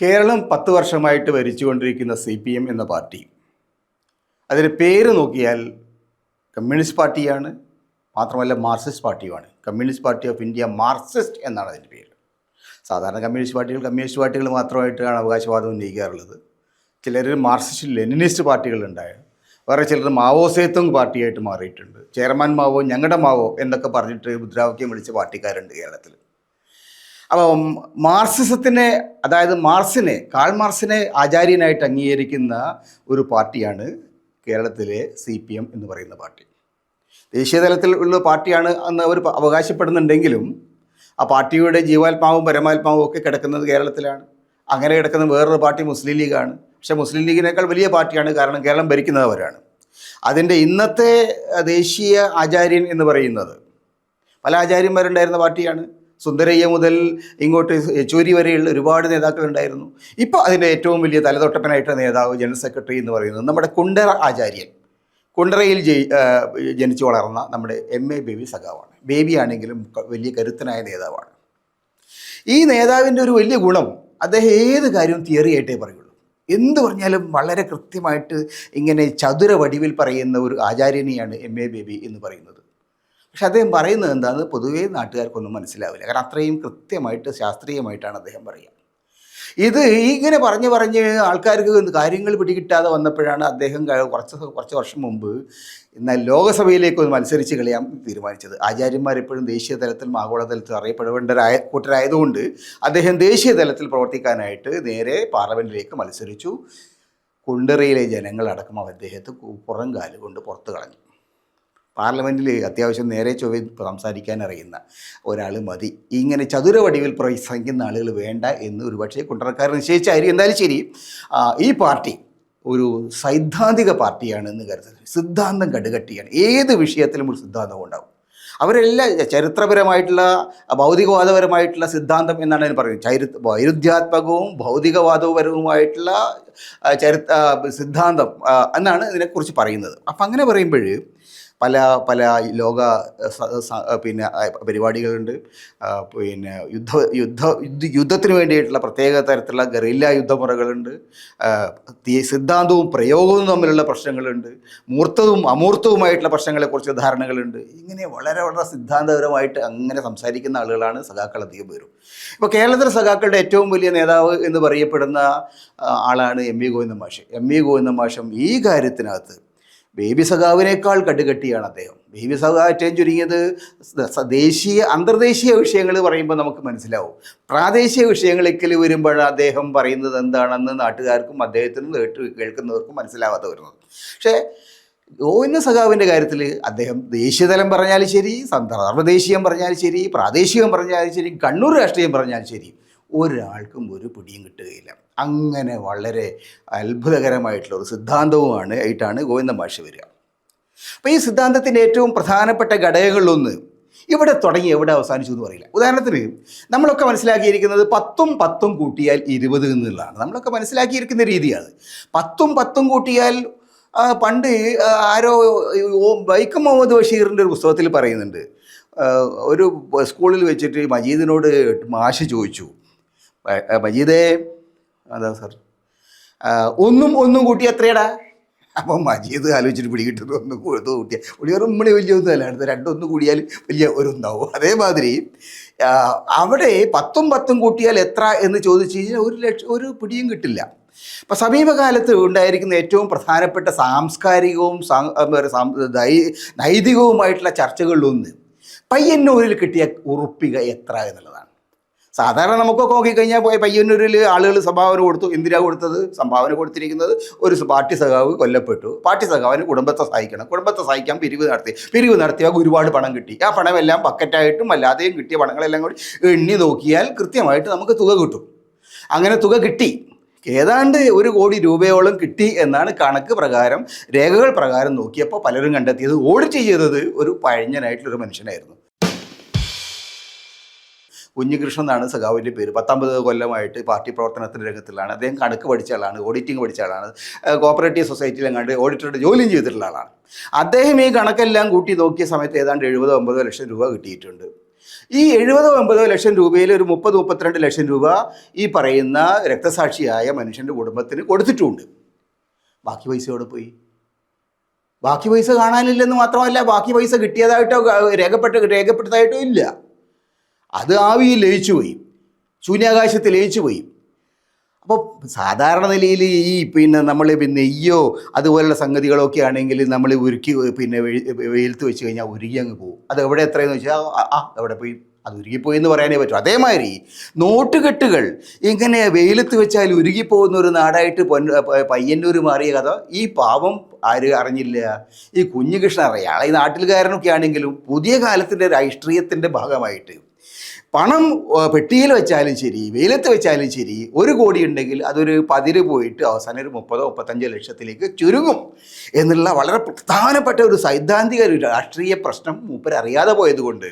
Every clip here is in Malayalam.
കേരളം 10 വർഷമായിട്ട് ഭരിച്ചുകൊണ്ടിരിക്കുന്ന CPM എന്ന പാർട്ടി, അതിൻ്റെ പേര് നോക്കിയാൽ കമ്മ്യൂണിസ്റ്റ് പാർട്ടിയാണ്, മാത്രമല്ല മാർക്സിസ്റ്റ് പാർട്ടിയുമാണ്. Communist Party of India Marxist എന്നാണ് അതിൻ്റെ പേര്. സാധാരണ കമ്മ്യൂണിസ്റ്റ് പാർട്ടികൾ മാത്രമായിട്ടാണ് അവകാശവാദം ഉന്നയിക്കാറുള്ളത്. ചിലർ മാർക്സിസ്റ്റ് ലെനിനിസ്റ്റ് പാർട്ടികളുണ്ടായ, വേറെ ചിലർ മാവോ സേത്തുങ് പാർട്ടിയായിട്ട് മാറിയിട്ടുണ്ട്. ചെയർമാൻ മാവോ ഞങ്ങളുടെ മാവോ എന്നൊക്കെ പറഞ്ഞിട്ട് മുദ്രാവാക്യം വിളിച്ച പാർട്ടിക്കാരുണ്ട് കേരളത്തിൽ. അപ്പം മാർക്സിസത്തിനെ, അതായത് കാൾ മാർക്സിനെ ആചാര്യനായിട്ട് അംഗീകരിക്കുന്ന ഒരു പാർട്ടിയാണ് കേരളത്തിലെ CPM എന്ന് പറയുന്ന പാർട്ടി. ദേശീയ തലത്തിൽ ഉള്ള പാർട്ടിയാണ് എന്ന് അവർ അവകാശപ്പെടുന്നുണ്ടെങ്കിലും ആ പാർട്ടിയുടെ ജീവാത്മാവും പരമാത്മാവും ഒക്കെ കിടക്കുന്നത് കേരളത്തിലാണ്. അങ്ങനെ കിടക്കുന്ന വേറൊരു പാർട്ടി മുസ്ലിം ലീഗാണ്. പക്ഷേ മുസ്ലിം ലീഗിനേക്കാൾ വലിയ പാർട്ടിയാണ്, കാരണം കേരളം ഭരിക്കുന്നത് അവരാണ്. അതിൻ്റെ ഇന്നത്തെ ദേശീയ ആചാര്യൻ എന്ന് പറയുന്നത് പല ആചാര്യന്മാരുണ്ടായിരുന്ന പാർട്ടിയാണ്. സുന്ദരയ്യ മുതൽ ഇങ്ങോട്ട് യെച്ചൂരി വരെയുള്ള ഒരുപാട് നേതാക്കളുണ്ടായിരുന്നു. ഇപ്പോൾ അതിൻ്റെ ഏറ്റവും വലിയ തലതൊട്ടപ്പനായിട്ട് നേതാവ്, ജനറൽ സെക്രട്ടറി എന്ന് പറയുന്നത് നമ്മുടെ കുണ്ടറ ആചാര്യൻ, കുണ്ടറയിൽ ജനിച്ചു വളർന്ന നമ്മുടെ MA ബേബി സഖാവാണ്. ബേബി ആണെങ്കിലും വലിയ കരുത്തനായ നേതാവാണ്. ഈ നേതാവിൻ്റെ ഒരു വലിയ ഗുണം, അദ്ദേഹം ഏത് കാര്യവും തിയറി ആയിട്ടേ പറയുള്ളൂ. എന്ത് പറഞ്ഞാലും വളരെ കൃത്യമായിട്ട് ഇങ്ങനെ ചതുര വടിവിൽ പറയുന്ന ഒരു ആചാര്യനെയാണ് MA ബേബി എന്ന് പറയുന്നത്. പക്ഷെ അദ്ദേഹം പറയുന്നത് എന്താണെന്ന് പൊതുവേ നാട്ടുകാർക്കൊന്നും മനസ്സിലാവില്ല. കാരണം അത്രയും കൃത്യമായിട്ട് ശാസ്ത്രീയമായിട്ടാണ് അദ്ദേഹം പറയുക. ഇത് ഇങ്ങനെ പറഞ്ഞ് ആൾക്കാർക്ക് കാര്യങ്ങൾ പിടികിട്ടാതെ വന്നപ്പോഴാണ് അദ്ദേഹം കുറച്ച് വർഷം മുമ്പ് എന്നാൽ ലോകസഭയിലേക്ക് ഒന്ന് മത്സരിച്ച് കളയാൻ തീരുമാനിച്ചത്. ആചാര്യന്മാരെപ്പോഴും ദേശീയ തലത്തിലും ആഗോളതലത്തിലും അറിയപ്പെടേണ്ട കൂട്ടരായതുകൊണ്ട് അദ്ദേഹം ദേശീയ തലത്തിൽ പ്രവർത്തിക്കാനായിട്ട് നേരെ പാർലമെൻറ്റിലേക്ക് മത്സരിച്ചു. കുണ്ടറയിലെ ജനങ്ങളടക്കം അദ്ദേഹത്തെ പുറം കാലുകൊണ്ട് പുറത്ത് കളഞ്ഞു. പാർലമെൻറ്റിൽ അത്യാവശ്യം നേരെ ചൊവ്വേ സംസാരിക്കാൻ അറിയുന്ന ഒരാൾ മതി, ഇങ്ങനെ ചതുരവടിവിൽ പ്രസംഗിക്കുന്ന ആളുകൾ വേണ്ട എന്ന് ഒരുപക്ഷെ കുണ്ടറക്കാർ നിശ്ചയിച്ചായിരിക്കും. എന്തായാലും ശരി, ഈ പാർട്ടി ഒരു സൈദ്ധാന്തിക പാർട്ടിയാണെന്ന് കരുതുന്നത്. സിദ്ധാന്തം കടുകട്ടിയാണ്. ഏത് വിഷയത്തിലും ഒരു സിദ്ധാന്തം ഉണ്ടാവും. അവരെല്ലാം ചരിത്രപരമായിട്ടുള്ള ഭൗതികവാദപരമായിട്ടുള്ള സിദ്ധാന്തം എന്നാണ് അതിന് പറയുന്നത്. വൈരുദ്ധ്യാത്മകവും ഭൗതികവാദപരവുമായിട്ടുള്ള സിദ്ധാന്തം എന്നാണ് ഇതിനെക്കുറിച്ച് പറയുന്നത്. അപ്പം അങ്ങനെ പറയുമ്പോൾ പല ലോക പരിപാടികളുണ്ട്. യുദ്ധത്തിന് വേണ്ടിയിട്ടുള്ള പ്രത്യേക തരത്തിലുള്ള ഗറില്ല യുദ്ധമുറകളുണ്ട്. സിദ്ധാന്തവും പ്രയോഗവും തമ്മിലുള്ള പ്രശ്നങ്ങളുണ്ട്. മൂർത്തവും അമൂർത്തവുമായിട്ടുള്ള പ്രശ്നങ്ങളെക്കുറിച്ച് ധാരണകളുണ്ട്. ഇങ്ങനെ വളരെ സിദ്ധാന്തപരമായിട്ട് അങ്ങനെ സംസാരിക്കുന്ന ആളുകളാണ് സഖാക്കൾ അധികം പേരും. ഇപ്പോൾ കേരളത്തിലെ സഖാക്കളുടെ ഏറ്റവും വലിയ നേതാവ് എന്ന് പറയപ്പെടുന്ന ആളാണ് MV ഗോവിന്ദൻ മാഷ്. MV ഗോവിന്ദൻ മാഷും ഈ കാര്യത്തിനകത്ത് ബേബി സഖാവിനേക്കാൾ കടുകട്ടിയാണ് അദ്ദേഹം. ബേബി സഖാവ് ഏറ്റവും ചുരുങ്ങിയത് അന്തർദേശീയ വിഷയങ്ങൾ പറയുമ്പോൾ നമുക്ക് മനസ്സിലാവും. പ്രാദേശിക വിഷയങ്ങളിലേക്ക് വരുമ്പോഴാണ് അദ്ദേഹം പറയുന്നത് എന്താണെന്ന് നാട്ടുകാർക്കും അദ്ദേഹത്തിനും കേൾക്കുന്നവർക്കും മനസ്സിലാവാതെ വരുന്നത്. പക്ഷേ ഗോവിന്ദ സഖാവിൻ്റെ കാര്യത്തിൽ അദ്ദേഹം ദേശീയതലം പറഞ്ഞാലും ശരി, സർവ്വദേശീയം പറഞ്ഞാലും ശരി, പ്രാദേശികം പറഞ്ഞാലും ശരി, കണ്ണൂർ രാഷ്ട്രീയം പറഞ്ഞാലും ശരി, ഒരാൾക്കും ഒരു പിടിയും കിട്ടുകയില്ല. അങ്ങനെ വളരെ അത്ഭുതകരമായിട്ടുള്ള ഒരു സിദ്ധാന്തവുമാണ് ആയിട്ടാണ് ഗോവിന്ദൻ മാഷ് വരിക. അപ്പോൾ ഈ സിദ്ധാന്തത്തിൻ്റെ ഏറ്റവും പ്രധാനപ്പെട്ട ഘടകങ്ങളിലൊന്ന് ഇവിടെ തുടങ്ങി എവിടെ അവസാനിച്ചു എന്ന് പറയില്ല. ഉദാഹരണത്തിന് നമ്മളൊക്കെ മനസ്സിലാക്കിയിരിക്കുന്നത് 10 കൂട്ടിയാൽ 20 എന്നുള്ളതാണ്. നമ്മളൊക്കെ മനസ്സിലാക്കിയിരിക്കുന്ന രീതിയാണ് 10 കൂട്ടിയാൽ. പണ്ട് ആരോ വൈക്കം മുഹമ്മദ് ബഷീറിൻ്റെ ഒരു പുസ്തകത്തിൽ പറയുന്നുണ്ട്, ഒരു സ്കൂളിൽ വെച്ചിട്ട് മജീദിനോട് മാഷ് ചോദിച്ചു, മജീദേ, അതാ സാർ, ഒന്നും കൂട്ടി എത്രയടാ? അപ്പം മജീദ് ആലോചിച്ചിട്ട് പിടികിട്ടത് 1 കൂട്ടിയാൽ പുള്ളിയൊരുമ്മണി വലിയ ഒന്നുമല്ല, അടുത്ത 2 കൂടിയാൽ വലിയ ഉണ്ടാവും. അതേമാതിരി അവിടെ 10 കൂട്ടിയാൽ എത്ര എന്ന് ചോദിച്ചു കഴിഞ്ഞാൽ ഒരു പിടിയും കിട്ടില്ല. അപ്പം സമീപകാലത്ത് ഉണ്ടായിരിക്കുന്ന ഏറ്റവും പ്രധാനപ്പെട്ട സാംസ്കാരികവും നൈതികവുമായിട്ടുള്ള ചർച്ചകളിലൊന്ന് പയ്യന്നൂരിൽ കിട്ടിയ ഉറുപ്പിക എത്ര എന്നുള്ളതാണ്. സാധാരണ നമുക്കൊക്കെ നോക്കിക്കഴിഞ്ഞാൽ പയ്യന്നൂരിൽ ആളുകൾ സംഭാവന കൊടുത്തു. എന്തിനാണ് കൊടുത്തത്? സംഭാവന കൊടുത്തിരിക്കുന്നത് ഒരു പാർട്ടി സഖാവ് കൊല്ലപ്പെട്ടു, പാർട്ടി സഖാവിന് കുടുംബത്തെ സഹായിക്കണം, കുടുംബത്തെ സഹായിക്കാൻ പിരിവ് നടത്തിയാൽ ഒരുപാട് പണം കിട്ടി. ആ പണമെല്ലാം ബക്കറ്റായിട്ടും അല്ലാതെയും കിട്ടിയ പണങ്ങളെല്ലാം കൂടി എണ്ണി നോക്കിയാൽ കൃത്യമായിട്ട് നമുക്ക് തുക കിട്ടും. അങ്ങനെ തുക കിട്ടി, ഏതാണ്ട് 1 കോടി രൂപയോളം കിട്ടി എന്നാണ് കണക്ക് പ്രകാരം, രേഖകൾ പ്രകാരം നോക്കിയപ്പോൾ പലരും കണ്ടെത്തിയത്. ഓഡിറ്റ് ചെയ്തത് ഒരു പഴഞ്ഞനായിട്ടുള്ളൊരു മനുഷ്യനായിരുന്നു. കുഞ്ഞികൃഷ്ണൻ എന്നാണ് സഖാവിൻ്റെ പേര്. 19 കൊല്ലമായിട്ട് പാർട്ടി പ്രവർത്തനത്തിൻ്റെ രംഗത്തിലാണ്. അദ്ദേഹം കണക്ക് പഠിച്ച ആളാണ്, ഓഡിറ്റിംഗ് പഠിച്ച ആളാണ്, കോപ്പറേറ്റീവ് സൊസൈറ്റിയിൽ എങ്ങാണ്ട് ഓഡിറ്ററുടെ ജോലിയും ചെയ്തിട്ടുള്ള ആളാണ്. അദ്ദേഹം ഈ കണക്കെല്ലാം കൂട്ടി നോക്കിയ സമയത്ത് ഏതാണ്ട് 70-90 ലക്ഷം രൂപ കിട്ടിയിട്ടുണ്ട്. ഈ 70-80 ലക്ഷം രൂപയിൽ ഒരു 30-32 ലക്ഷം രൂപ ഈ പറയുന്ന രക്തസാക്ഷിയായ മനുഷ്യൻ്റെ കുടുംബത്തിന് കൊടുത്തിട്ടുമുണ്ട്. ബാക്കി പൈസ എവിടെ പോയി? ബാക്കി പൈസ കാണാനില്ലെന്ന് മാത്രമല്ല, ബാക്കി പൈസ കിട്ടിയതായിട്ടോ രേഖപ്പെട്ടതായിട്ടോ ഇല്ല. അത് ആവിയിൽ ലയിച്ചു പോയി, ശൂന്യാകാശത്തിൽ ലയിച്ചു പോയി. അപ്പോൾ സാധാരണ നിലയിൽ ഈ നമ്മൾ നെയ്യോ അതുപോലുള്ള സംഗതികളൊക്കെ ആണെങ്കിൽ നമ്മൾ ഉരുക്കി വെയിലത്ത് വെച്ച് കഴിഞ്ഞാൽ ഉരുകി അങ്ങ് പോകും. അത് എവിടെ എത്രയെന്ന് വെച്ചാൽ എവിടെ പോയി, അത് ഉരുകിപ്പോയി എന്ന് പറയാനേ പറ്റും. അതേമാതിരി നോട്ടുകെട്ടുകൾ ഇങ്ങനെ വെയിലത്ത് വെച്ചാൽ ഉരുകിപ്പോകുന്ന ഒരു നാടായിട്ട് പയ്യന്നൂർ മാറിയ കഥ ഈ പാവം ആര് അറിഞ്ഞില്ല? ഈ കുഞ്ഞികൃഷ്ണൻ അറിയാം. ഈ നാട്ടിൽക്കാരനൊക്കെ ആണെങ്കിലും പുതിയ കാലത്തിൻ്റെ രാഷ്ട്രീയത്തിൻ്റെ ഭാഗമായിട്ട് പണം പെട്ടിയിൽ വെച്ചാലും ശരി, വെയിലത്ത് വെച്ചാലും ശരി, 1 കോടി ഉണ്ടെങ്കിൽ അതൊരു പതിര് പോയിട്ട് അവസാനം ഒരു 30-35 ലക്ഷത്തിലേക്ക് ചുരുങ്ങും എന്നുള്ള വളരെ പ്രധാനപ്പെട്ട ഒരു സൈദ്ധാന്തിക ഒരു രാഷ്ട്രീയ പ്രശ്നം മൂപ്പർ അറിയാതെ പോയതുകൊണ്ട്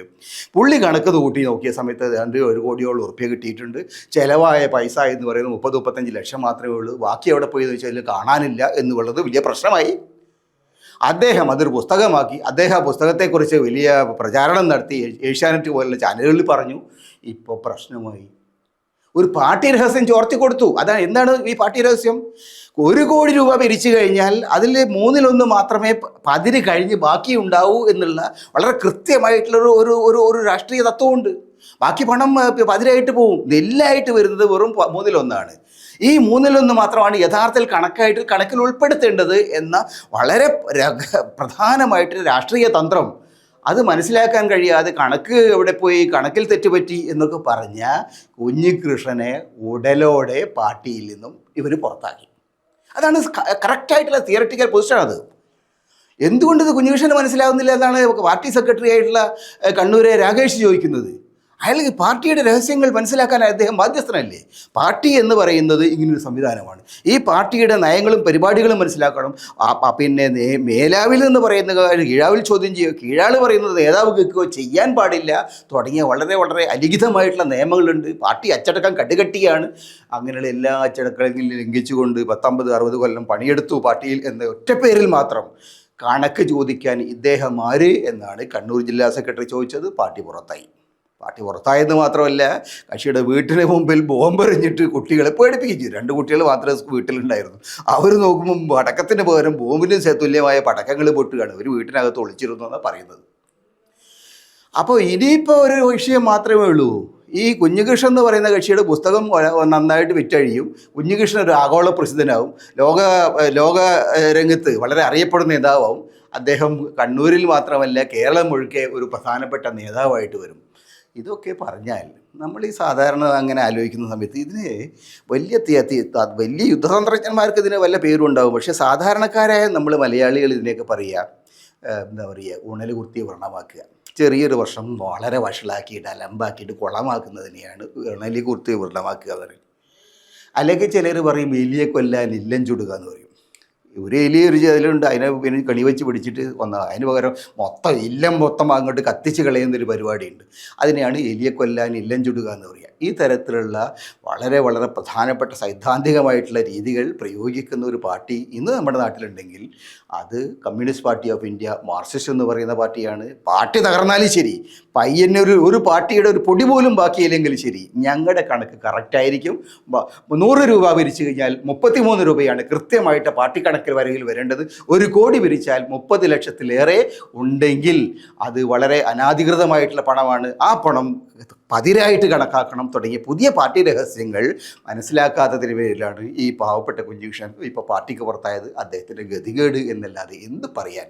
പുള്ളി കണക്ക് കൂട്ടി നോക്കിയ സമയത്ത് 1 കോടിയോളം ഉറുപ്പ്യ കിട്ടിയിട്ടുണ്ട്. ചിലവായ പൈസ എന്ന് പറയുന്നത് 30-35 ലക്ഷം മാത്രമേ ഉള്ളൂ. ബാക്കി എവിടെ പോയെന്ന് വെച്ചാൽ കാണാനില്ല എന്നുള്ളത് വലിയ പ്രശ്നമായി. അദ്ദേഹം അതൊരു പുസ്തകമാക്കി. അദ്ദേഹം ആ പുസ്തകത്തെക്കുറിച്ച് വലിയ പ്രചാരണം നടത്തി, ഏഷ്യാനെറ്റ് പോലുള്ള ചാനലുകളിൽ പറഞ്ഞു. ഇപ്പോൾ പ്രശ്നമായി. ഒരു പാർട്ടി രഹസ്യം ചോർത്തി കൊടുത്തു. എന്താണ് ഈ പാർട്ടി രഹസ്യം? 1 കോടി രൂപ പിരിച്ചു കഴിഞ്ഞാൽ അതിൽ 1/3 മാത്രമേ പതിര് കഴിഞ്ഞ് ബാക്കി ഉണ്ടാവൂ എന്നുള്ള വളരെ കൃത്യമായിട്ടുള്ള ഒരു രാഷ്ട്രീയ തത്വമുണ്ട്. ബാക്കി പണം പതിരായിട്ട് പോവും. നെല്ലായിട്ട് വരുന്നത് വെറും 1/3. ഈ 1/3 മാത്രമാണ് യഥാർത്ഥത്തിൽ കണക്കിൽ ഉൾപ്പെടുത്തേണ്ടത് എന്ന വളരെ പ്രധാനമായിട്ട് രാഷ്ട്രീയ തന്ത്രം. അത് മനസ്സിലാക്കാൻ കഴിയാതെ കണക്ക് എവിടെ പോയി, കണക്കിൽ തെറ്റുപറ്റി എന്നൊക്കെ പറഞ്ഞ കുഞ്ഞികൃഷ്ണനെ ഉടലോടെ പാർട്ടിയിൽ നിന്നും ഇവർ പുറത്താക്കി. അതാണ് കറക്റ്റായിട്ടുള്ള തിയററ്റിക്കൽ പൊസിഷൻ. അത് എന്തുകൊണ്ട് ഇത് കുഞ്ഞികൃഷ്ണന് മനസ്സിലാവുന്നില്ല എന്നാണ് പാർട്ടി സെക്രട്ടറി ആയിട്ടുള്ള കണ്ണൂരെ രാകേഷ് ചോദിക്കുന്നത്. അയാൾക്ക് പാർട്ടിയുടെ രഹസ്യങ്ങൾ മനസ്സിലാക്കാൻ അദ്ദേഹം ബാധ്യസ്ഥനല്ലേ? പാർട്ടി എന്ന് പറയുന്നത് ഇങ്ങനൊരു സംവിധാനമാണ്. ഈ പാർട്ടിയുടെ നയങ്ങളും പരിപാടികളും മനസ്സിലാക്കണം. മേലാവിൽ നിന്ന് പറയുന്ന കീഴാവിൽ ചോദ്യം ചെയ്യുക, കീഴാൾ പറയുന്നത് നേതാവ് കേൾക്കുകയോ ചെയ്യാൻ പാടില്ല തുടങ്ങിയ വളരെ വളരെ അലിഖിതമായിട്ടുള്ള നിയമങ്ങളുണ്ട്. പാർട്ടി അച്ചടക്കം കടുകട്ടിയാണ്. അങ്ങനെയുള്ള എല്ലാ അച്ചടക്കങ്ങളും ലംഘിച്ചുകൊണ്ട് 50-60 കൊല്ലം പണിയെടുത്തു പാർട്ടിയിൽ എന്ന ഒറ്റപ്പേരിൽ മാത്രം കണക്ക് ചോദിക്കാൻ ഇദ്ദേഹം ആര് എന്നാണ് കണ്ണൂർ ജില്ലാ സെക്രട്ടറി ചോദിച്ചത്. പാർട്ടി പുറത്തായെന്ന് മാത്രമല്ല, കക്ഷിയുടെ വീട്ടിന് മുമ്പിൽ ബോംബെറിഞ്ഞിട്ട് കുട്ടികളെ പേടിപ്പിക്കും. 2 കുട്ടികൾ മാത്രമേ വീട്ടിലുണ്ടായിരുന്നു. അവർ നോക്കുമ്പോൾ പടക്കത്തിന് പകരം ബോംബിന് തുല്യമായ പടക്കങ്ങൾ പൊട്ടുകയാണ്. ഒരു വീട്ടിനകത്ത് ഒളിച്ചിരുന്നു എന്നാണ് പറയുന്നത്. അപ്പോൾ ഇനിയിപ്പോൾ ഒരു വിഷയം മാത്രമേ ഉള്ളൂ. ഈ കുഞ്ഞികൃഷ്ണൻ എന്ന് പറയുന്ന കക്ഷിയുടെ പുസ്തകം നന്നായിട്ട് വിറ്റഴിയും. കുഞ്ഞികൃഷ്ണൻ ഒരു ആഗോള പ്രസിദ്ധനാവും. ലോക രംഗത്ത് വളരെ അറിയപ്പെടുന്ന നേതാവും. അദ്ദേഹം കണ്ണൂരിൽ മാത്രമല്ല കേരളം മുഴുക്കെ ഒരു പ്രധാനപ്പെട്ട നേതാവായിട്ട് വരും. ഇതൊക്കെ പറഞ്ഞാൽ നമ്മൾ ഈ സാധാരണ അങ്ങനെ ആലോചിക്കുന്ന സമയത്ത് ഇതിന് വലിയ യുദ്ധതന്ത്രജ്ഞന്മാർക്ക് ഇതിന് വല്ല പേരും ഉണ്ടാവും. പക്ഷേ സാധാരണക്കാരായ നമ്മൾ മലയാളികൾ ഇതിനെയൊക്കെ പറയുക ഉണൽ കുത്തി വ്രണമാക്കുക. ചെറിയൊരു വർഷം വളരെ വഷളാക്കിയിട്ട് അലമ്പാക്കിയിട്ട് കുളമാക്കുന്നതിനെയാണ് ഉണലി കുത്തി വ്രണമാക്കുക എന്ന് പറയും. അല്ലെങ്കിൽ ചിലർ പറയും എലിയെ കൊല്ലാൻ ഇല്ലം ചുടുക എന്ന് പറയും. ഒരു ഒരു അതിലുണ്ട്, അതിനെ കണി വെച്ച് പിടിച്ചിട്ട് അതിന് പകരം ഇല്ലം മൊത്തം അങ്ങോട്ട് കത്തിച്ച് കളയുന്നൊരു പരിപാടിയുണ്ട്. അതിനെയാണ് എലിയെ കൊല്ലാൻ ഇല്ലം ചുടുക എന്ന് പറയുക. ഈ തരത്തിലുള്ള വളരെ വളരെ പ്രധാനപ്പെട്ട സൈദ്ധാന്തികമായിട്ടുള്ള രീതികൾ പ്രയോഗിക്കുന്ന ഒരു പാർട്ടി ഇന്ന് നമ്മുടെ നാട്ടിലുണ്ടെങ്കിൽ അത് communist Party of India, Marxist എന്ന് പറയുന്ന പാർട്ടിയാണ്. പാർട്ടി തകർന്നാലും ശരി, ഒരു പാർട്ടിയുടെ ഒരു പൊടി പോലും ബാക്കിയില്ലെങ്കിലും ശരി, ഞങ്ങളുടെ കണക്ക് കറക്റ്റായിരിക്കും. 100 രൂപ പിരിച്ചു കഴിഞ്ഞാൽ 33 രൂപയാണ് കൃത്യമായിട്ട് പാർട്ടി കണക്കിൽ വരയിൽ വരേണ്ടത്. 1 കോടി പിരിച്ചാൽ 30 ലക്ഷത്തിലേറെ ഉണ്ടെങ്കിൽ അത് വളരെ അനധികൃതമായിട്ടുള്ള പണമാണ്. ആ പണം പതിരായിട്ട് കണക്കാക്കണം തുടങ്ങിയ പുതിയ പാർട്ടി രഹസ്യങ്ങൾ മനസ്സിലാക്കാത്തതിന് പേരിലാണ് ഈ പാവപ്പെട്ട കുഞ്ഞികൃഷ്ണൻ ഇപ്പോൾ പാർട്ടിക്ക് പുറത്തായത്. അദ്ദേഹത്തിൻ്റെ ഗതികേട് എന്നല്ലാതെ എന്ത് പറയാൻ.